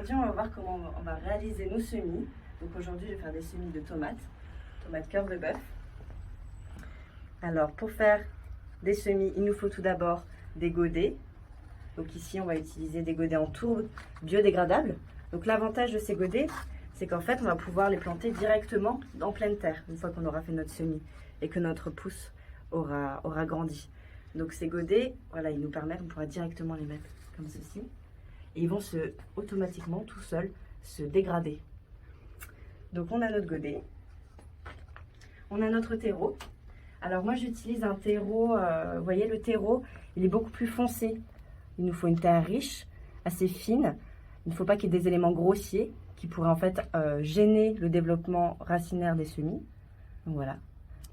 aujourd'hui, on va voir comment on va réaliser nos semis. Donc aujourd'hui, je vais faire des semis de tomates cœur de bœuf. Alors, pour faire des semis, il nous faut tout d'abord des godets. Donc ici, on va utiliser des godets en tourbe biodégradables. Donc l'avantage de ces godets, c'est qu'en fait, on va pouvoir les planter directement en pleine terre, une fois qu'on aura fait notre semis et que notre pousse aura grandi. Donc ces godets, voilà, ils nous permettent, on pourra directement les mettre comme ceci. Et ils vont automatiquement, tout seuls, se dégrader. Donc on a notre godet. On a notre terreau. Alors moi j'utilise un terreau, vous voyez le terreau, il est beaucoup plus foncé. Il nous faut une terre riche, assez fine. Il ne faut pas qu'il y ait des éléments grossiers qui pourraient en fait gêner le développement racinaire des semis. Donc voilà.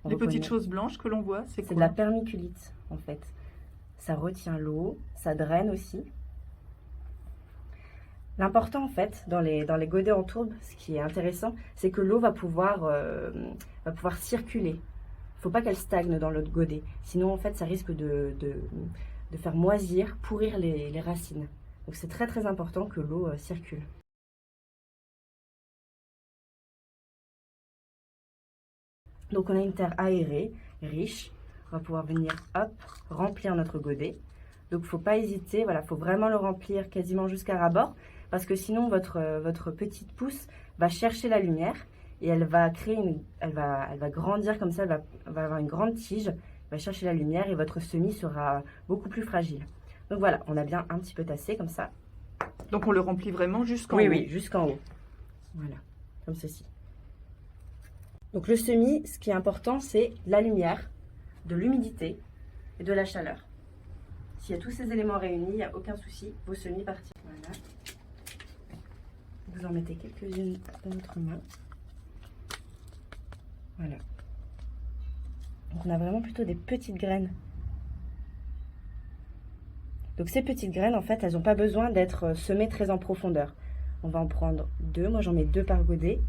Les petites choses blanches que l'on voit, c'est quoi? C'est de la permiculite en fait. Ça retient l'eau, ça draine aussi. L'important en fait dans les godets en tourbe, ce qui est intéressant, c'est que l'eau va pouvoir circuler. Il ne faut pas qu'elle stagne dans l'autre godet, sinon en fait ça risque de faire moisir, pourrir les racines. Donc c'est très très important que l'eau circule. Donc on a une terre aérée, riche. On va pouvoir venir hop, remplir notre godet. Donc il ne faut pas hésiter, voilà, faut vraiment le remplir quasiment jusqu'à ras-bord, parce que sinon votre petite pousse va chercher la lumière et elle va elle va grandir comme ça, elle va avoir une grande tige, elle va chercher la lumière et votre semis sera beaucoup plus fragile. Donc voilà, on a bien un petit peu tassé comme ça. Donc on le remplit vraiment jusqu'en haut? Oui, jusqu'en haut. Voilà, comme ceci. Donc le semis, ce qui est important, c'est la lumière, de l'humidité et de la chaleur. S'il y a tous ces éléments réunis, il n'y a aucun souci, vos semis partiront. Voilà. Vous en mettez quelques-unes dans votre main. Voilà. Donc on a vraiment plutôt des petites graines. Donc ces petites graines, en fait, elles n'ont pas besoin d'être semées très en profondeur. On va en prendre 2. Moi, j'en mets 2 par godet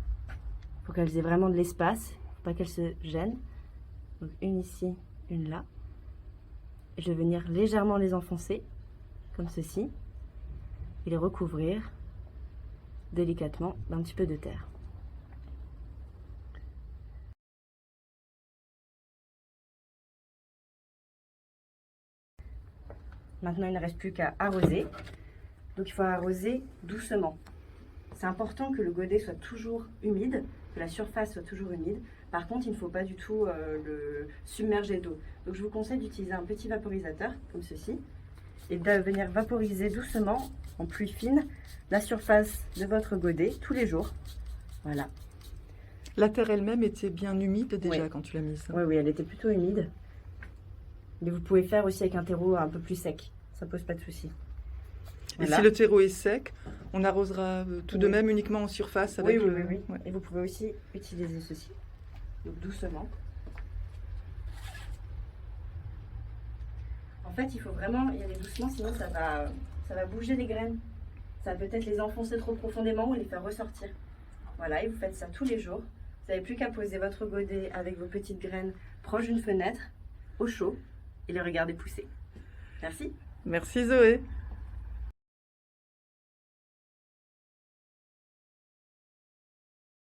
pour qu'elles aient vraiment de l'espace, pour pas qu'elles se gênent. Donc une ici, une là. Je vais venir légèrement les enfoncer, comme ceci, et les recouvrir délicatement d'un petit peu de terre. Maintenant, il ne reste plus qu'à arroser. Donc il faut arroser doucement. C'est important que le godet soit toujours humide, que la surface soit toujours humide. Par contre, il ne faut pas du tout le submerger d'eau. Donc je vous conseille d'utiliser un petit vaporisateur, comme ceci, et de venir vaporiser doucement, en pluie fine, la surface de votre godet tous les jours. Voilà. La terre elle-même était bien humide déjà, oui, quand tu l'as mise? Oui, elle était plutôt humide. Mais vous pouvez faire aussi avec un terreau un peu plus sec. Ça pose pas de souci. Voilà. Et si le terreau est sec, on arrosera tout de même uniquement en surface avec oui. Ouais. Et vous pouvez aussi utiliser ceci. Donc doucement. En fait, il faut vraiment y aller doucement, sinon ça va bouger les graines. Ça va peut-être les enfoncer trop profondément ou les faire ressortir. Voilà, et vous faites ça tous les jours. Vous n'avez plus qu'à poser votre godet avec vos petites graines proche d'une fenêtre, au chaud, et les regarder pousser. Merci. Merci Zoé.